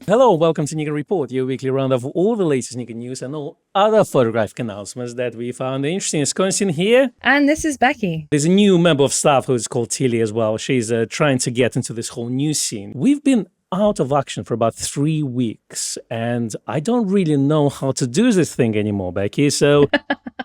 Hello, welcome to Nikon Report, your weekly round of all the latest Nikon news and all other photographic announcements that we found interesting. It's Konstantin here. And this is Becky. There's a new member of staff who's called Tilly as well. She's trying to get into this whole news scene. We've been out of action for about 3 weeks, and I don't really know how to do this thing anymore, Becky. So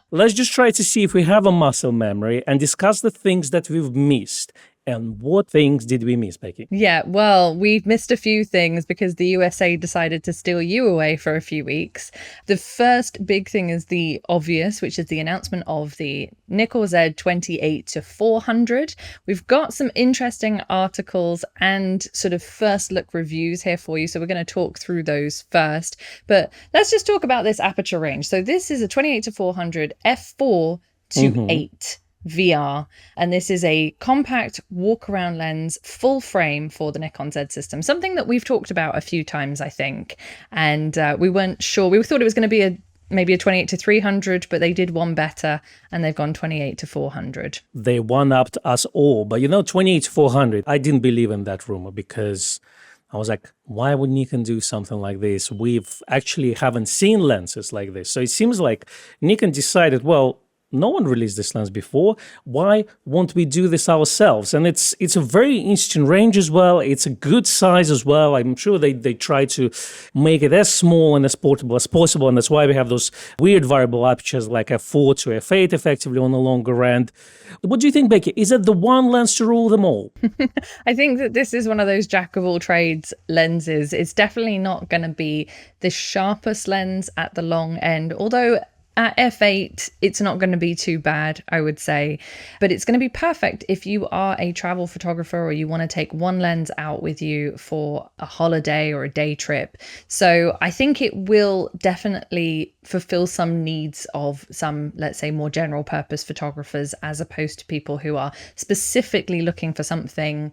let's just try to see if we have a muscle memory and discuss the things that we've missed. And what things did we miss, Becky? Yeah, well, we've missed a few things because the USA decided to steal you away for a few weeks. The first big thing is the obvious, which is the announcement of the Nikkor Z 28-400. We've got some interesting articles and sort of first look reviews here for you. So we're going to talk through those first. But let's just talk about this aperture range. So this is a 28-400 f4-8. VR, and this is a compact walk-around lens full frame for the Nikon Z system, something that we've talked about a few times, I think, and we weren't sure. We thought it was going to be maybe a 28-300, but they did one better and they've gone 28-400. They one-upped us all, but 28-400, I didn't believe in that rumor because I was like, why would Nikon do something like this? We've actually haven't seen lenses like this. So it seems like Nikon decided, well, no one released this lens before. Why won't we do this ourselves? And it's a very interesting range as well. It's a good size as well. I'm sure they try to make it as small and as portable as possible. And that's why we have those weird variable apertures like f4 to f8 effectively on the longer end. What do you think, Becky? Is it the one lens to rule them all? I think that this is one of those jack of all trades lenses. It's definitely not going to be the sharpest lens at the long end, although at f8, it's not going to be too bad, I would say, but it's going to be perfect if you are a travel photographer or you want to take one lens out with you for a holiday or a day trip. So I think it will definitely fulfill some needs of some, let's say, more general purpose photographers, as opposed to people who are specifically looking for something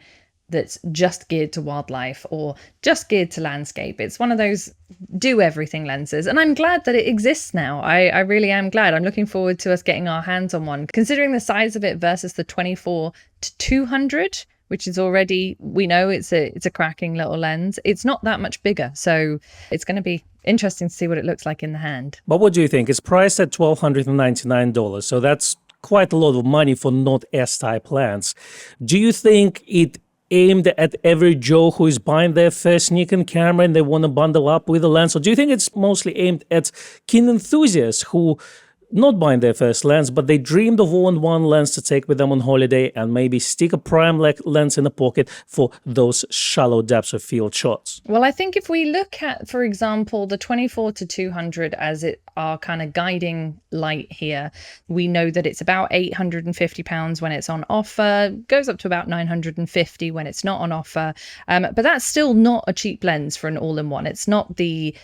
that's just geared to wildlife or just geared to landscape. It's one of those do everything lenses. And I'm glad that it exists now. I really am glad. I'm looking forward to us getting our hands on one. Considering the size of it versus the 24-200, which is already, we know it's a cracking little lens. It's not that much bigger. So it's going to be interesting to see what it looks like in the hand. But what do you think? It's priced at $1,299. So that's quite a lot of money for not S-type lens. Do you think it aimed at every Joe who is buying their first Nikon camera and they want to bundle up with a lens? Or do you think it's mostly aimed at keen enthusiasts who not buying their first lens, but they dreamed of owning one lens to take with them on holiday and maybe stick a prime lens in the pocket for those shallow depths of field shots? Well, I think if we look at, for example, the 24-200 as our kind of guiding light here, we know that it's about £850 when it's on offer, goes up to about $950 when it's not on offer. But that's still not a cheap lens for an all-in-one. It's not the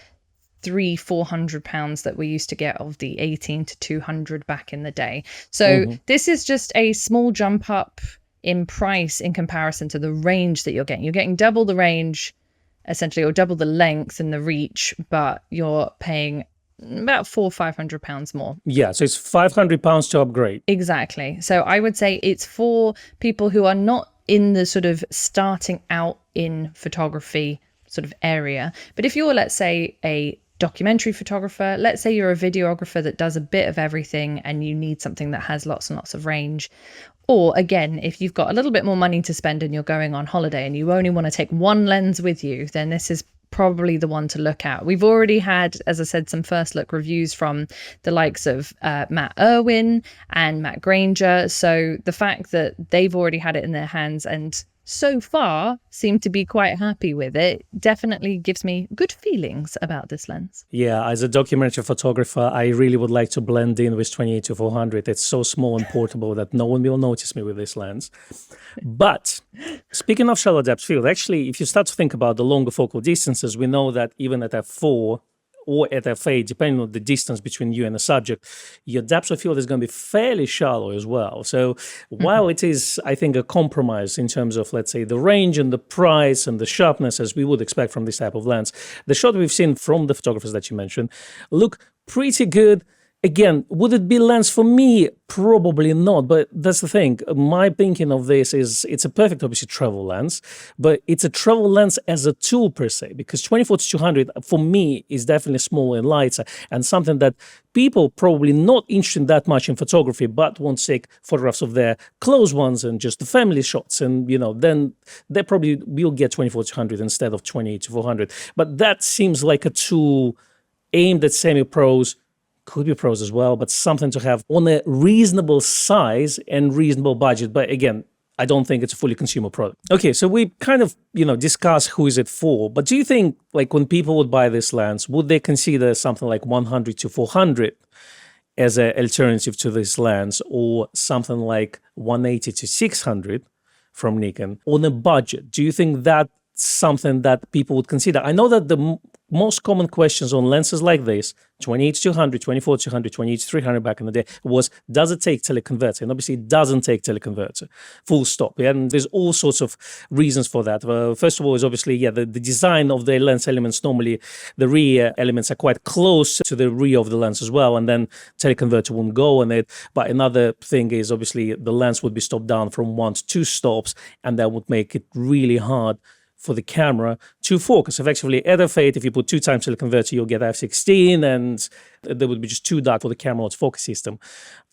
£300-400 that we used to get of the 18-200 back in the day. So this is just a small jump up in price in comparison to the range that you're getting. You're getting double the range, essentially, or double the length and the reach, but you're paying about £400-500 more. Yeah, so it's £500 to upgrade. Exactly. So I would say it's for people who are not in the sort of starting out in photography sort of area. But if you're, let's say, a documentary photographer, let's say you're a videographer that does a bit of everything and you need something that has lots and lots of range, or again, if you've got a little bit more money to spend and you're going on holiday and you only want to take one lens with you, then this is probably the one to look at. We've already had, as I said, some first look reviews from the likes of Matt Irwin and Matt Granger. So the fact that they've already had it in their hands and so far seem to be quite happy with it definitely gives me good feelings about this lens. Yeah, as a documentary photographer, I really would like to blend in with 28-400. It's so small and portable that no one will notice me with this lens. But speaking of shallow depth field, actually, if you start to think about the longer focal distances, we know that even at f4 or at f8, depending on the distance between you and the subject, your depth of field is going to be fairly shallow as well. So while it is, I think, a compromise in terms of, let's say, the range and the price and the sharpness, as we would expect from this type of lens, the shot we've seen from the photographers that you mentioned look pretty good. Again, would it be lens for me? Probably not, but that's the thing. My thinking of this is it's a perfect, obviously, travel lens, but it's a travel lens as a tool per se, because 24-200 for me is definitely smaller and lighter, and something that people probably not interested that much in photography, but want to take photographs of their close ones and just the family shots, and then they probably will get 24-200 instead of 28-400. But that seems like a tool aimed at semi-pros. Could be pros as well, but something to have on a reasonable size and reasonable budget. But again, I don't think it's a fully consumer product. Okay, so we kind of, discuss who is it for. But do you think, like, when people would buy this lens, would they consider something like 100-400 as an alternative to this lens, or something like 180-600 from Nikon on a budget? Do you think that's something that people would consider? I know that the most common questions on lenses like this, 28-200, 24-200, 28-300 back in the day, was, does it take teleconverter? And obviously it doesn't take teleconverter, full stop. And there's all sorts of reasons for that. First of all is obviously, the design of the lens elements, normally the rear elements are quite close to the rear of the lens as well, and then teleconverter won't go on it. But another thing is obviously the lens would be stopped down from 1 to 2 stops, and that would make it really hard for the camera to focus. Effectively, at f8, if you put 2 times teleconverter, you'll get f16, and there would be just too dark for the camera autofocus system.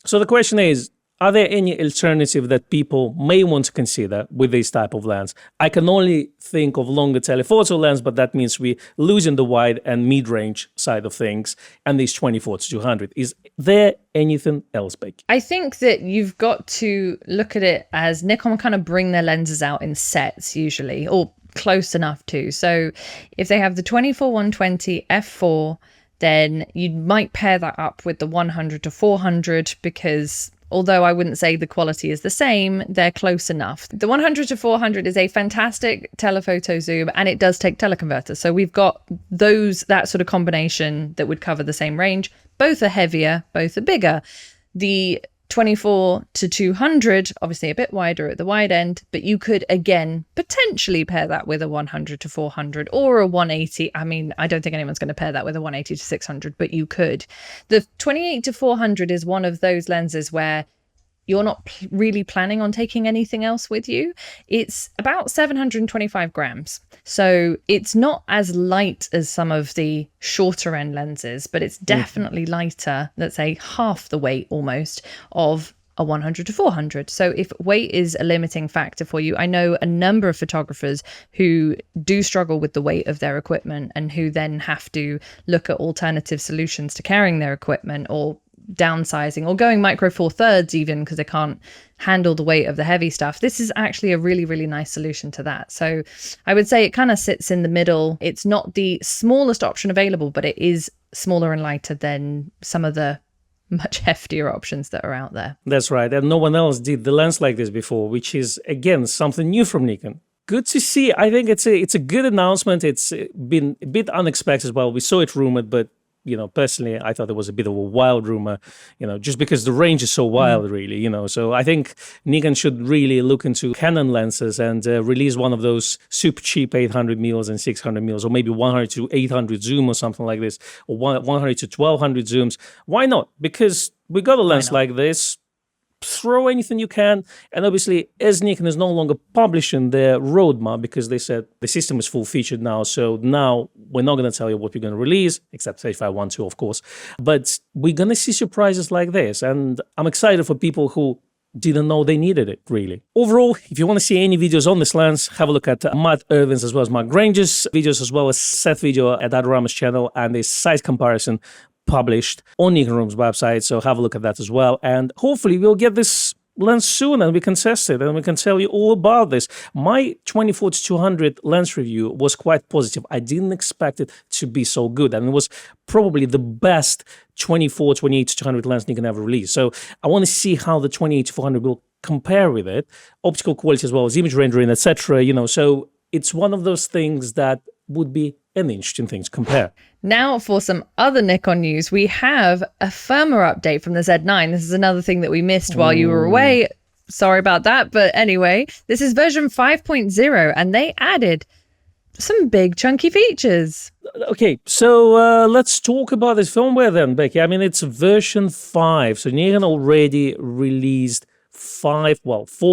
So the question is, are there any alternative that people may want to consider with this type of lens? I can only think of longer telephoto lens, but that means we're losing the wide and mid-range side of things, and this 24-200. Is there anything else, Becky? I think that you've got to look at it as Nikon kind of bring their lenses out in sets usually, or close enough to. So if they have the 24-120 f4, then you might pair that up with the 100-400, because although I wouldn't say the quality is the same, they're close enough. The 100-400 is a fantastic telephoto zoom, and it does take teleconverter. So we've got that sort of combination that would cover the same range. Both are heavier, both are bigger. The 24-200, obviously a bit wider at the wide end, but you could again potentially pair that with a 100-400 or a 180. I mean, I don't think anyone's going to pair that with a 180-600, but you could. The 28-400 is one of those lenses where you're not really planning on taking anything else with you. It's about 725 grams. So it's not as light as some of the shorter end lenses, but it's definitely lighter, let's say half the weight almost of a 100-400. So if weight is a limiting factor for you, I know a number of photographers who do struggle with the weight of their equipment and who then have to look at alternative solutions to carrying their equipment, or downsizing, or going micro 4/3 even, because they can't handle the weight of the heavy stuff. This is actually a really, really nice solution to that. So I would say it kind of sits in the middle. It's not the smallest option available, but it is smaller and lighter than some of the much heftier options that are out there. That's right. And no one else did the lens like this before, which is, again, something new from Nikon. Good to see. I think it's a good announcement. It's been a bit unexpected as well. We saw it rumored, but personally, I thought it was a bit of a wild rumor, just because the range is so wild, really, So I think Nikon should really look into Canon lenses and release one of those super cheap 800 mils and 600 mils, or maybe 100-800 zoom or something like this, or 100-1200 zooms. Why not? Because we got a lens like this. Throw anything you can. And obviously, as Nikon is no longer publishing their roadmap, because they said the system is full featured now, so now we're not going to tell you what we're going to release, except if I want to, of course. But we're going to see surprises like this. And I'm excited for people who didn't know they needed it, really. Overall, if you want to see any videos on this lens, have a look at Matt Irvin's as well as Mark Granger's videos, as well as Seth video at Adorama's channel, and a size comparison published on Nikon Room's website, so have a look at that as well. And hopefully we'll get this lens soon and we can test it and we can tell you all about this. My 24-200 lens review was quite positive. I didn't expect it to be so good, and it was probably the best 28-200 lens Nikon ever released. So I want to see how the 28-400 will compare with it, optical quality as well as image rendering, etc. So it's one of those things that would be an interesting thing to compare. Now for some other Nikon news. We have a firmware update from the Z9. This is another thing that we missed while you were away. Sorry about that. But anyway, this is version 5.0, and they added some big chunky features. Okay, so let's talk about this firmware then, Becky. I mean, it's version 5, so Nikon already released 4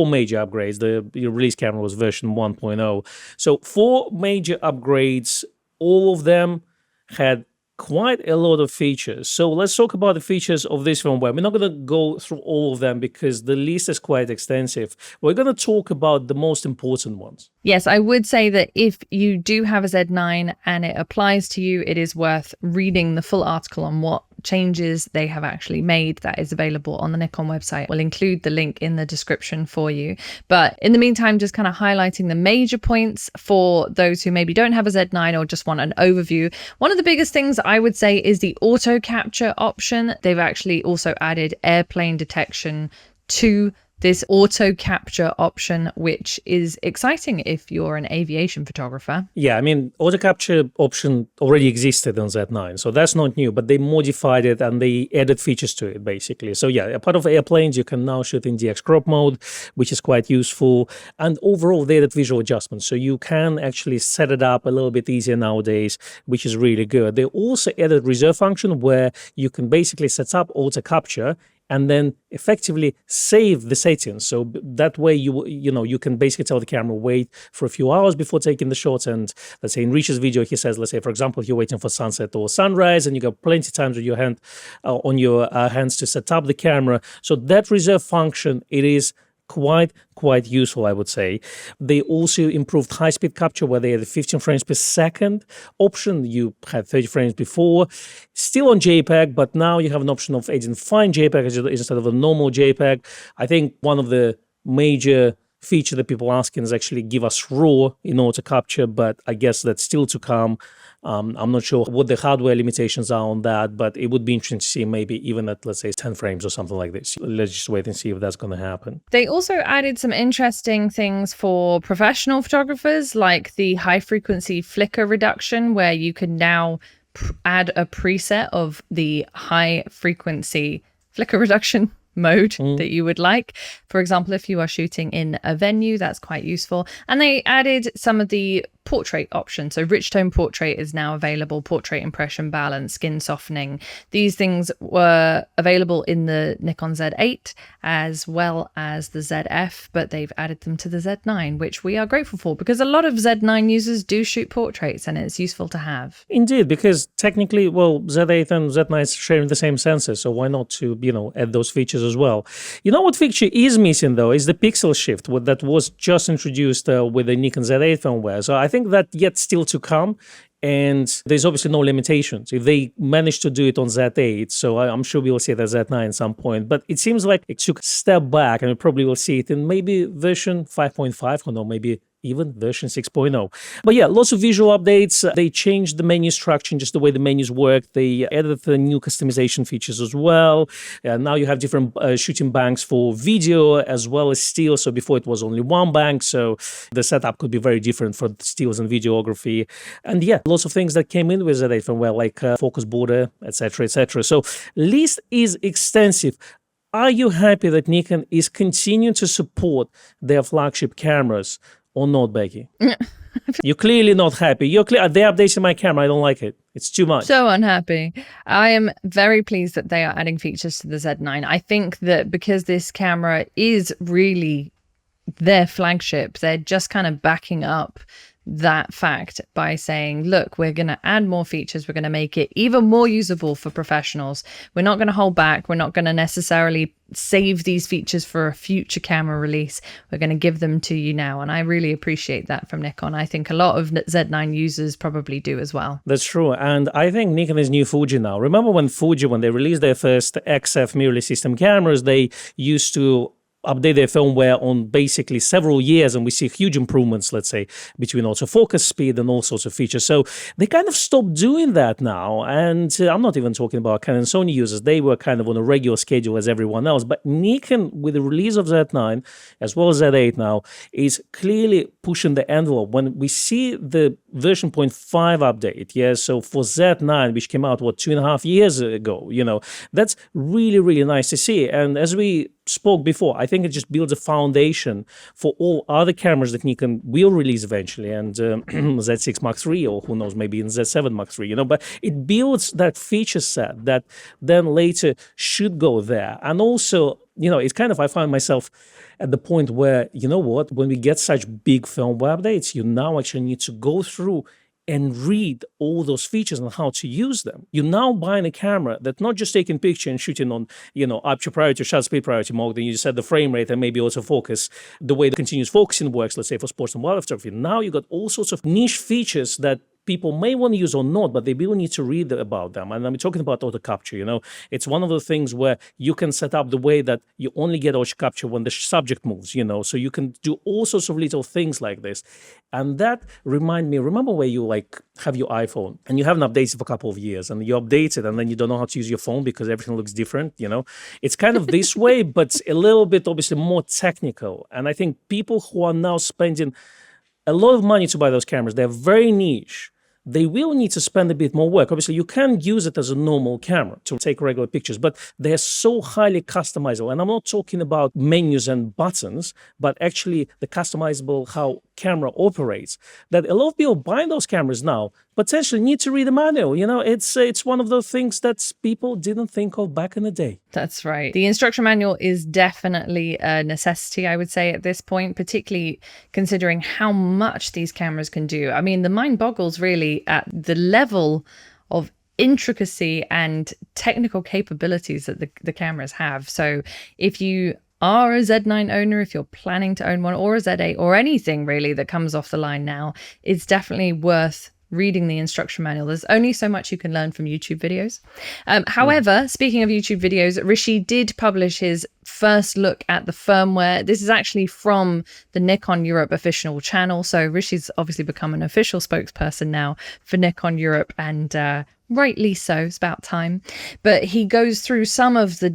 major upgrades. The release camera was version 1.0. So 4 major upgrades, all of them had quite a lot of features. So let's talk about the features of this firmware. We're not going to go through all of them because the list is quite extensive. We're going to talk about the most important ones. Yes, I would say that if you do have a Z9 and it applies to you, it is worth reading the full article on what changes they have actually made. That is available on the Nikon website. We'll include the link in the description for you. But in the meantime, just kind of highlighting the major points for those who maybe don't have a Z9 or just want an overview. One of the biggest things I would say is the auto capture option. They've actually also added airplane detection to this auto capture option, which is exciting if you're an aviation photographer. Yeah, I mean, auto capture option already existed on Z9, so that's not new, but they modified it and they added features to it, basically. So yeah, a part of airplanes, you can now shoot in DX crop mode, which is quite useful. And overall, they added visual adjustments, so you can actually set it up a little bit easier nowadays, which is really good. They also added reserve function where you can basically set up auto capture and then effectively save the settings. So that way you can basically tell the camera wait for a few hours before taking the shots. And let's say in Rich's video, he says, let's say, for example, you're waiting for sunset or sunrise and you got plenty of times with your hand on your hands to set up the camera. So that reserve function, it is quite useful, I would say. They also improved high-speed capture where they had a 15 frames per second option. You had 30 frames before, still on JPEG, but now you have an option of adding fine JPEG instead of a normal JPEG. I think one of the major feature that people are asking is actually give us RAW in order to capture, but I guess that's still to come. I'm not sure what the hardware limitations are on that, but it would be interesting to see maybe even at, let's say, 10 frames or something like this. Let's just wait and see if that's going to happen. They also added some interesting things for professional photographers, like the high frequency flicker reduction, where you can now add a preset of the high frequency flicker reduction mode that you would like. For example, if you are shooting in a venue, that's quite useful. And they added some of the portrait option. So rich tone portrait is now available, portrait impression balance, skin softening. These things were available in the Nikon Z8 as well as the ZF, but they've added them to the Z9, which we are grateful for because a lot of Z9 users do shoot portraits and it's useful to have. Indeed, because technically, well, Z8 and Z9 is sharing the same sensor, so why not to, add those features as well. You know what feature is missing though is the pixel shift that was just introduced with the Nikon Z8 firmware. So I think that yet still to come, and there's obviously no limitations if they manage to do it on Z8. So I'm sure we'll see it at Z9 at some point, but it seems like it took a step back, and we probably will see it in maybe version 5.5 or no, maybe even version 6.0. But yeah, lots of visual updates. They changed the menu structure and just the way the menus work. They added the new customization features as well. Now you have different shooting banks for video as well as still. So before it was only one bank. So the setup could be very different for stills and videography. And yeah, lots of things that came in with Z8 firmware, like focus border, etc., etc. So list is extensive. Are you happy that Nikon is continuing to support their flagship cameras? Or not, Becky? You're clearly not happy. They're updating my camera. I don't like it. It's too much. So unhappy. I am very pleased that they are adding features to the Z9. I think that because this camera is really their flagship, they're just kind of backing up that fact by saying, look, we're going to add more features. We're going to make it even more usable for professionals. We're not going to hold back. We're not going to necessarily save these features for a future camera release. We're going to give them to you now. And I really appreciate that from Nikon. I think a lot of Z9 users probably do as well. That's true. And I think Nikon is new Fuji now. Remember when they released their first XF mirrorless system cameras, they used to update their firmware on basically several years, and we see huge improvements, let's say, between autofocus speed and all sorts of features. So they kind of stopped doing that now. And I'm not even talking about Canon and Sony users. They were kind of on a regular schedule as everyone else. But Nikon, with the release of Z9, as well as Z8 now, is clearly pushing the envelope. When we see the version 0.5 update, so for Z9, which came out, 2.5 years ago, that's really, really nice to see. And as we spoke before, I think it just builds a foundation for all other cameras that Nikon will release eventually, and Z6 Mark III, or who knows, maybe in Z7 Mark III, but it builds that feature set that then later should go there. And also, it's kind of, I find myself at the point where, when we get such big firmware updates, you now actually need to go through and read all those features and how to use them. You're now buying a camera that's not just taking picture and shooting on, aperture priority, shutter speed priority mode, then you set the frame rate and maybe also focus the way the continuous focusing works, let's say for sports and wildlife photography. Now you got all sorts of niche features that people may want to use or not, but they will need to read about them. And I'm talking about auto capture. It's one of the things where you can set up the way that you only get auto capture when the subject moves, so you can do all sorts of little things like this. And that remember where you have your iPhone and you haven't updated it for a couple of years and you update it and then you don't know how to use your phone because everything looks different, It's kind of this way, but a little bit obviously more technical. And I think people who are now spending a lot of money to buy those cameras, they're very niche. They will need to spend a bit more work. Obviously, you can use it as a normal camera to take regular pictures, but they're so highly customizable. And I'm not talking about menus and buttons, but actually the customizable how camera operates, that a lot of people buying those cameras now potentially need to read the manual. It's one of those things that people didn't think of back in the day. That's right. The instruction manual is definitely a necessity, I would say, at this point, particularly considering how much these cameras can do. I mean, the mind boggles really at the level of intricacy and technical capabilities that the cameras have. So if you are a Z9 owner, if you're planning to own one, or a Z8, or anything really that comes off the line now, it's definitely worth reading the instruction manual. There's only so much you can learn from YouTube videos. However, speaking of YouTube videos, Rishi did publish his first look at the firmware. This is actually from the Nikon Europe official channel. So Rishi's obviously become an official spokesperson now for Nikon Europe, and rightly so, it's about time. But he goes through some of the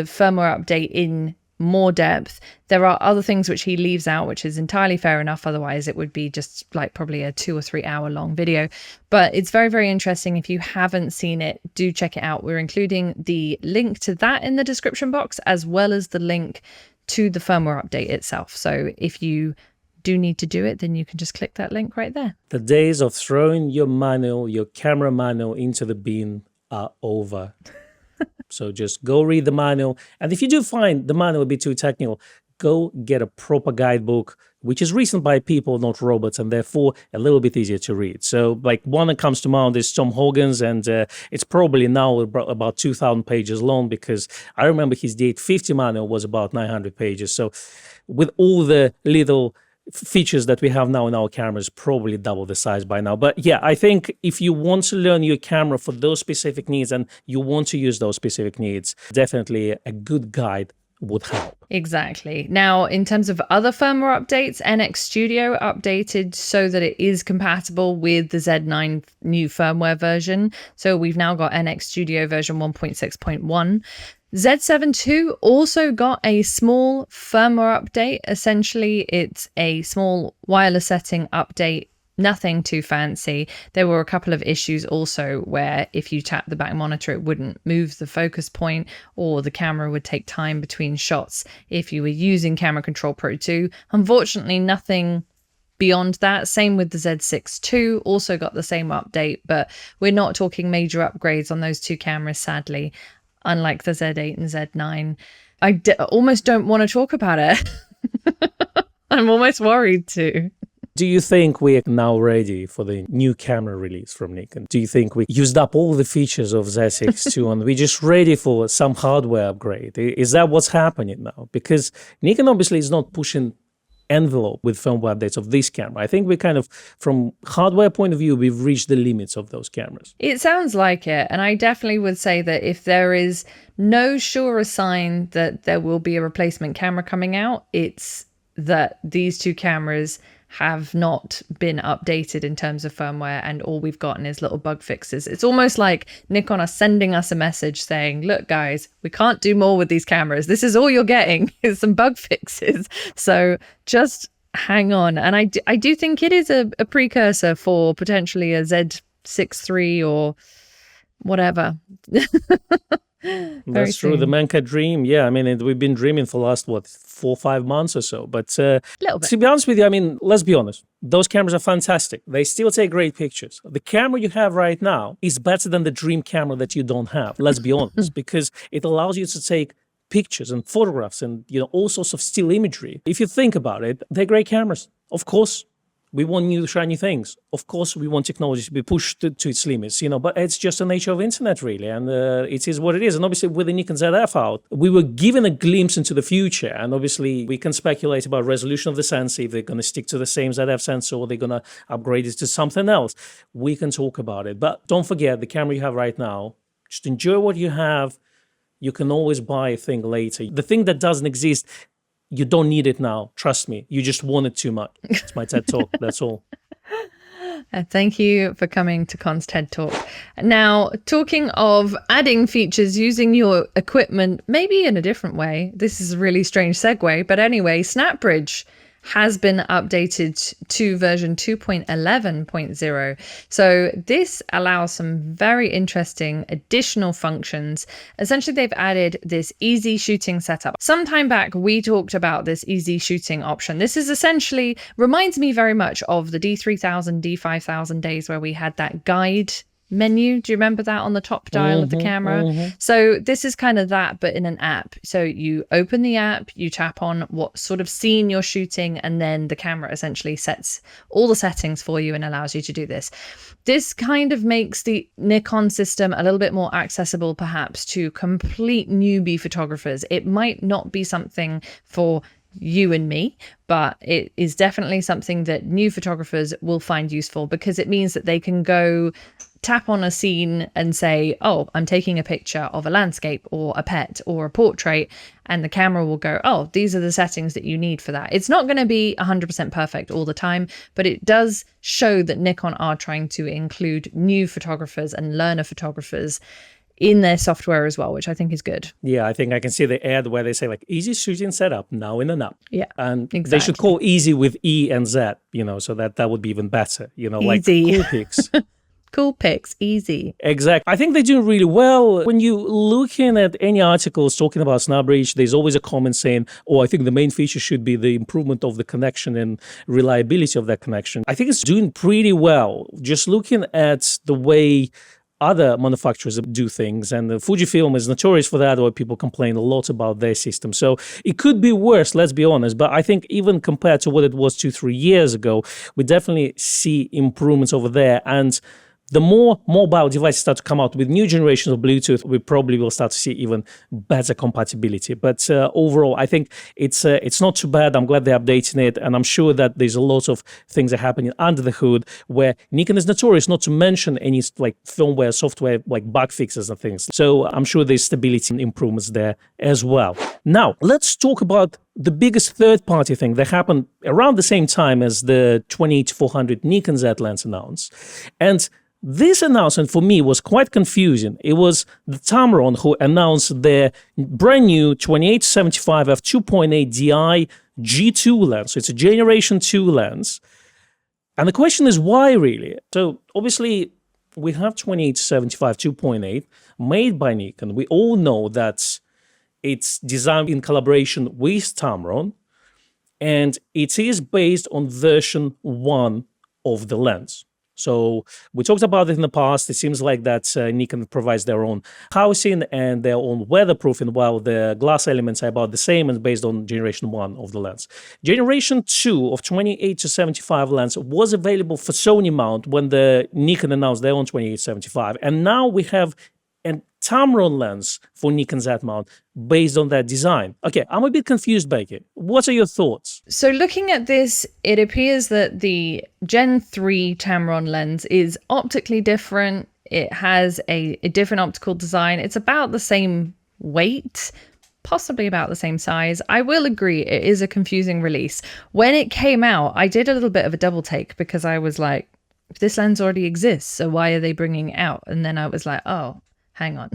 firmware update in more depth. There are other things which he leaves out, which is entirely fair enough. Otherwise, it would be just probably a 2 or 3 hour long video. But it's very, very interesting. If you haven't seen it, do check it out. We're including the link to that in the description box, as well as the link to the firmware update itself. So if you do need to do it, then you can just click that link right there. The days of throwing your camera manual into the bin are over. So just go read the manual. And if you do find the manual a bit too technical, go get a proper guidebook, which is written by people, not robots, and therefore a little bit easier to read. So one that comes to mind is Tom Hogan's, and it's probably now about 2,000 pages long, because I remember his D850 manual was about 900 pages. So with all the little features that we have now in our cameras, probably double the size by now. But yeah, I think if you want to learn your camera for those specific needs and you want to use those specific needs, definitely a good guide would help. Exactly. Now, in terms of other firmware updates, NX Studio updated so that it is compatible with the Z9 new firmware version. So we've now got NX Studio version 1.6.1. Z7 II also got a small firmware update. Essentially, it's a small wireless setting update. Nothing too fancy. There were a couple of issues also where if you tap the back monitor, it wouldn't move the focus point, or the camera would take time between shots if you were using Camera Control Pro 2. Unfortunately, nothing beyond that. Same with the Z6 II, also got the same update, but we're not talking major upgrades on those two cameras, sadly, unlike the Z8 and Z9. I almost don't want to talk about it. I'm almost worried to. Do you think we are now ready for the new camera release from Nikon? Do you think we used up all the features of Z6 II and we're just ready for some hardware upgrade? Is that what's happening now? Because Nikon obviously is not pushing envelope with firmware updates of this camera. I think we kind of, from hardware point of view, we've reached the limits of those cameras. It sounds like it. And I definitely would say that if there is no surer sign that there will be a replacement camera coming out, it's that these two cameras have not been updated in terms of firmware, and all we've gotten is little bug fixes. It's almost like Nikon are sending us a message saying, look guys, we can't do more with these cameras. This is all you're getting is some bug fixes. So just hang on. And I do think it is a precursor for potentially a Z6 III or whatever. Very That's true. The soon. Manca dream. Yeah, I mean, we've been dreaming for the last, what, 4 or 5 months or so. But A little bit. to be honest with you, I mean, let's be honest. Those cameras are fantastic. They still take great pictures. The camera you have right now is better than the dream camera that you don't have. Let's be honest, because it allows you to take pictures and photographs and, all sorts of still imagery. If you think about it, they're great cameras. Of course, we want new shiny things. Of course, we want technology to be pushed to its limits, but it's just the nature of internet, really, and it is what it is. And obviously, with the Nikon ZF out, we were given a glimpse into the future, and obviously, we can speculate about resolution of the sensor, if they're going to stick to the same ZF sensor or they're going to upgrade it to something else. We can talk about it, but don't forget the camera you have right now. Just enjoy what you have. You can always buy a thing later. The thing that doesn't exist, you don't need it now. Trust me. You just want it too much. It's my TED Talk. That's all. Thank you for coming to Con's TED Talk. Now, talking of adding features using your equipment, maybe in a different way. This is a really strange segue. But anyway, SnapBridge has been updated to version 2.11.0. So this allows some very interesting additional functions. Essentially, they've added this easy shooting setup. Some time back, we talked about this easy shooting option. This is essentially reminds me very much of the D3000, D5000 days where we had that guide menu. Do you remember that on the top dial of the camera? So this is kind of that, but in an app. So you open the app, you tap on what sort of scene you're shooting, and then the camera essentially sets all the settings for you and allows you to do this. This kind of makes the Nikon system a little bit more accessible, perhaps, to complete newbie photographers. It might not be something for you and me, but it is definitely something that new photographers will find useful, because it means that they can go tap on a scene and say, oh, I'm taking a picture of a landscape or a pet or a portrait, and the camera will go, oh, these are the settings that you need for that. It's not going to be 100% perfect all the time, but it does show that Nikon are trying to include new photographers and learner photographers in their software as well, which I think is good. Yeah, I think I can see the ad where they say like easy shooting setup now in an app. Yeah, and exactly. They should call easy with E and Z, so that would be even better. Like Easy. Cool Pics. Cool Pics, easy. Exactly. I think they're doing really well. When you looking at any articles talking about SnapBridge, there's always a comment saying, oh, I think the main feature should be the improvement of the connection and reliability of that connection. I think it's doing pretty well. Just looking at the way other manufacturers do things, and the Fujifilm is notorious for that, or people complain a lot about their system. So it could be worse, let's be honest, but I think even compared to what it was 2-3 years ago, we definitely see improvements over there. And the more mobile devices start to come out with new generations of Bluetooth, we probably will start to see even better compatibility. But overall, I think it's not too bad. I'm glad they're updating it, and I'm sure that there's a lot of things that are happening under the hood where Nikon is notorious not to mention any like firmware, software, like bug fixes and things. So I'm sure there's stability and improvements there as well. Now, let's talk about the biggest third-party thing that happened around the same time as the 28-400 Nikon Z lens announced. And this announcement for me was quite confusing. It was the Tamron who announced their brand new 28-75 f2.8 DI G2 lens. So it's a generation 2 lens. And the question is why, really? So obviously we have 28-75 2.8 made by Nikon. We all know that it's designed in collaboration with Tamron, and it is based on version 1 of the lens. So we talked about it in the past. It seems like that Nikon provides their own housing and their own weatherproofing, while the glass elements are about the same and based on generation 1 of the lens. Generation 2 of 28-75 lens was available for Sony mount when the Nikon announced their own 28-75. And now we have a Tamron lens for Nikon Z mount based on that design. Okay, I'm a bit confused, Becky. What are your thoughts? So looking at this, it appears that the Gen 3 Tamron lens is optically different. It has a different optical design. It's about the same weight, possibly about the same size. I will agree, it is a confusing release. When it came out, I did a little bit of a double take because I was like, this lens already exists, so why are they bringing it out? And then I was like, oh, hang on.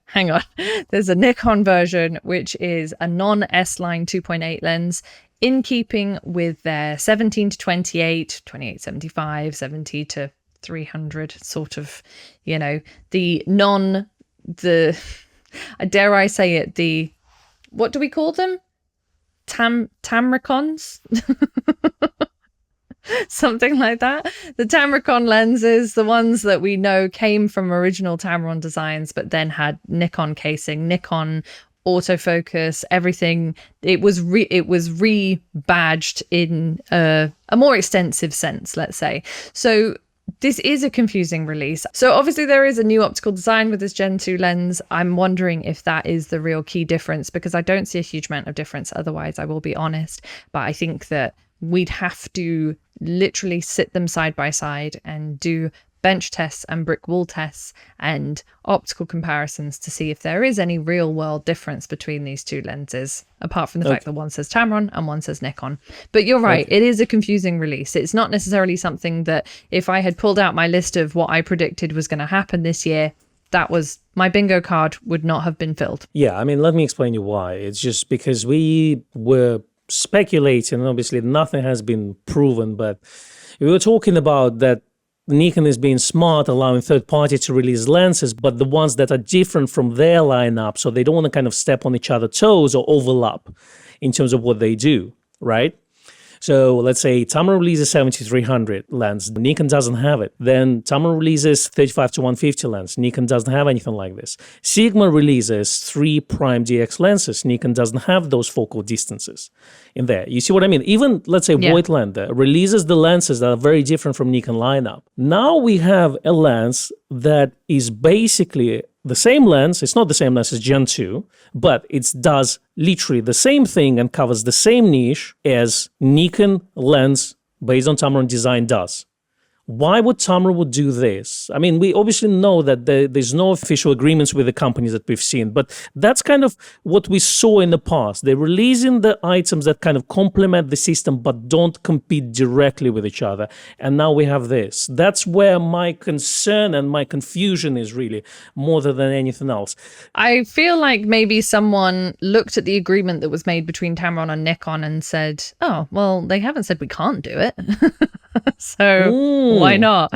Hang on. There's a Nikon version, which is a non-S-line 2.8 lens in keeping with their 17-28, 28-75, 70-300 sort of, the non dare I say it, what do we call them? Tamracons? Something like that. The Tamracon lenses, the ones that we know came from original Tamron designs, but then had Nikon casing, Nikon autofocus, everything. It was rebadged in a more extensive sense, let's say. So this is a confusing release. So obviously there is a new optical design with this Gen 2 lens. I'm wondering if that is the real key difference, because I don't see a huge amount of difference otherwise, I will be honest. But I think that we'd have to literally sit them side by side and do bench tests and brick wall tests and optical comparisons to see if there is any real world difference between these two lenses, apart from the fact that one says Tamron and one says Nikon. But you're right, it is a confusing release. It's not necessarily something that if I had pulled out my list of what I predicted was going to happen this year, that was my bingo card would not have been filled. Yeah, I mean, let me explain you why. It's just because we were speculating, obviously nothing has been proven, but we were talking about that Nikon is being smart, allowing third parties to release lenses, but the ones that are different from their lineup, so they don't want to kind of step on each other's toes or overlap in terms of what they do, right? So let's say Tamron releases 7300 lens, Nikon doesn't have it. Then Tamron releases 35-150 lens, Nikon doesn't have anything like this. Sigma releases 3 prime DX lenses, Nikon doesn't have those focal distances in there. You see what I mean? Even, let's say, Voigtlander releases the lenses that are very different from Nikon lineup. Now we have a lens that is basically the same lens. It's not the same lens as Gen 2, but it does literally the same thing and covers the same niche as Nikon lens based on Tamron design does. Why would Tamron do this? I mean, we obviously know that there's no official agreements with the companies that we've seen, but that's kind of what we saw in the past. They're releasing the items that kind of complement the system but don't compete directly with each other. And now we have this. That's where my concern and my confusion is really more than anything else. I feel like maybe someone looked at the agreement that was made between Tamron and Nikon and said, oh, well, they haven't said we can't do it. So why not?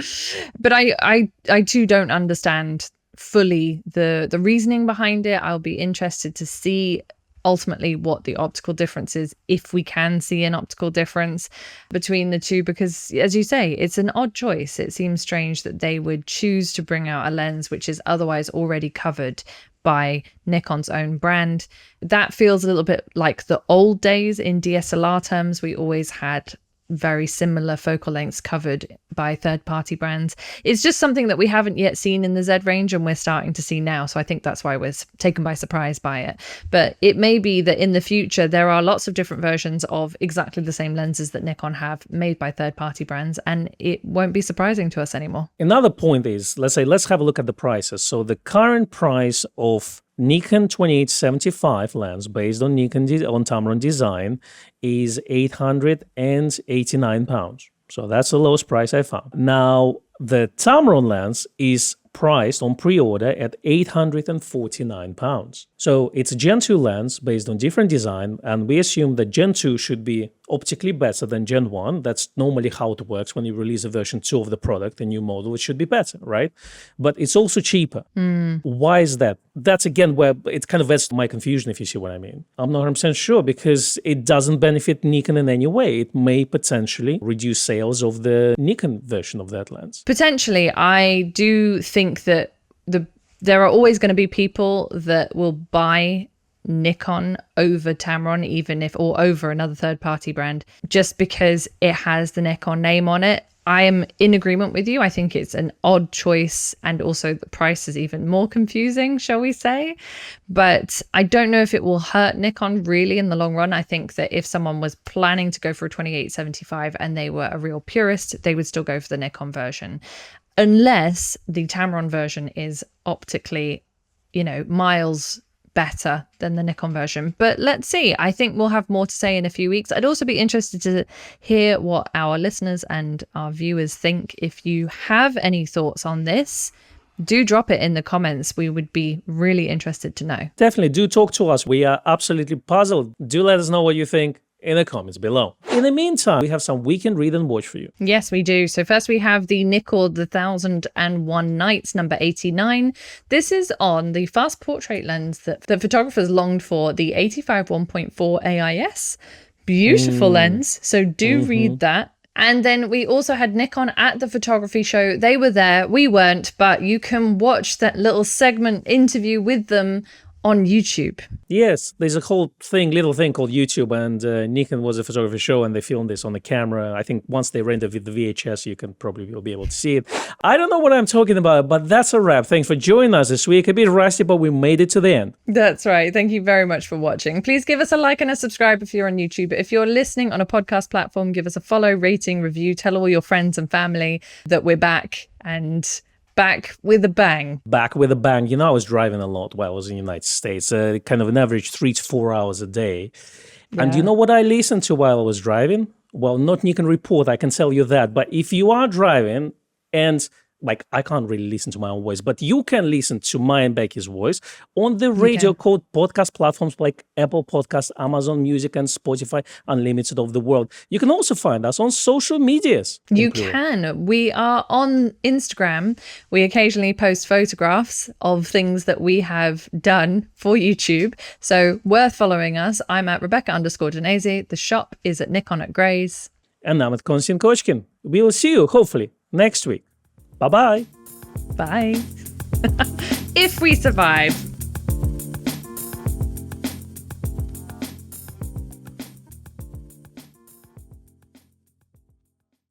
But I too don't understand fully the reasoning behind it. I'll be interested to see ultimately what the optical difference is, if we can see an optical difference between the two, because as you say, it's an odd choice. It seems strange that they would choose to bring out a lens which is otherwise already covered by Nikon's own brand. That feels a little bit like the old days in DSLR terms. We always had very similar focal lengths covered by third-party brands. It's just something that we haven't yet seen in the Z range, and we're starting to see now. So I think that's why we're taken by surprise by it. But it may be that in the future there are lots of different versions of exactly the same lenses that Nikon have made by third-party brands, and it won't be surprising to us anymore. Another point is, let's have a look at the prices. So the current price of Nikon 2875 lens based on on Tamron design is £889. So that's the lowest price I found. Now, the Tamron lens is priced on pre-order at £849. So it's a Gen 2 lens based on different design, and we assume that Gen 2 should be optically better than Gen 1. That's normally how it works when you release a version 2 of the product, a new model, it should be better, right? But it's also cheaper. Why is that? That's again where it kind of adds to my confusion, if you see what I mean. I'm not 100% sure, because it doesn't benefit Nikon in any way. It may potentially reduce sales of the Nikon version of that lens. Potentially. I do think that there are always going to be people that will buy Nikon over Tamron, even if, or over another third-party brand, just because it has the Nikon name on it. I am in agreement with you. I think it's an odd choice, and also the price is even more confusing, shall we say. But I don't know if it will hurt Nikon really in the long run. I think that if someone was planning to go for a 2875 and they were a real purist, they would still go for the Nikon version, unless the Tamron version is optically, miles better than the Nikon version. But let's see. I think we'll have more to say in a few weeks. I'd also be interested to hear what our listeners and our viewers think. If you have any thoughts on this, do drop it in the comments. We would be really interested to know. Definitely do talk to us. We are absolutely puzzled. Do let us know what you think. in the comments below. In the meantime, we have some weekend read and watch for you. Yes, we do. So first we have the Nicholl The 1001 Nights, number 89. This is on the fast portrait lens that the photographers longed for, the 85 1.4 AIS. Beautiful lens. So do read that. And then we also had Nikon at the photography show. They were there, we weren't, but you can watch that little segment interview with them on YouTube. Yes, there's a whole little thing called YouTube, and Nikon was a photography show, and they filmed this on the camera. I think once they render with the VHS, you can probably will be able to see it. I don't know what I'm talking about, but that's a wrap. Thanks for joining us this week. A bit rusty, but we made it to the end. That's right. Thank you very much for watching. Please give us a like and a subscribe if you're on YouTube. If you're listening on a podcast platform, give us a follow, rating, review. Tell all your friends and family that we're back and back with a bang. Back with a bang. You know, I was driving a lot while I was in the United States, kind of an average 3 to 4 hours a day. Yeah. And you know what I listened to while I was driving? Well, not Nikon Report, I can tell you that. But if you are driving and I can't really listen to my own voice, but you can listen to my and Becky's voice on the radio called podcast platforms like Apple Podcasts, Amazon Music, and Spotify Unlimited of the world. You can also find us on social medias. You can. We are on Instagram. We occasionally post photographs of things that we have done for YouTube. So worth following us. I'm at Rebecca_Janese. The shop is at Nikon at Grays. And I'm at Konstantin Kochkin. We will see you, hopefully, next week. Bye-bye. Bye. If we survive.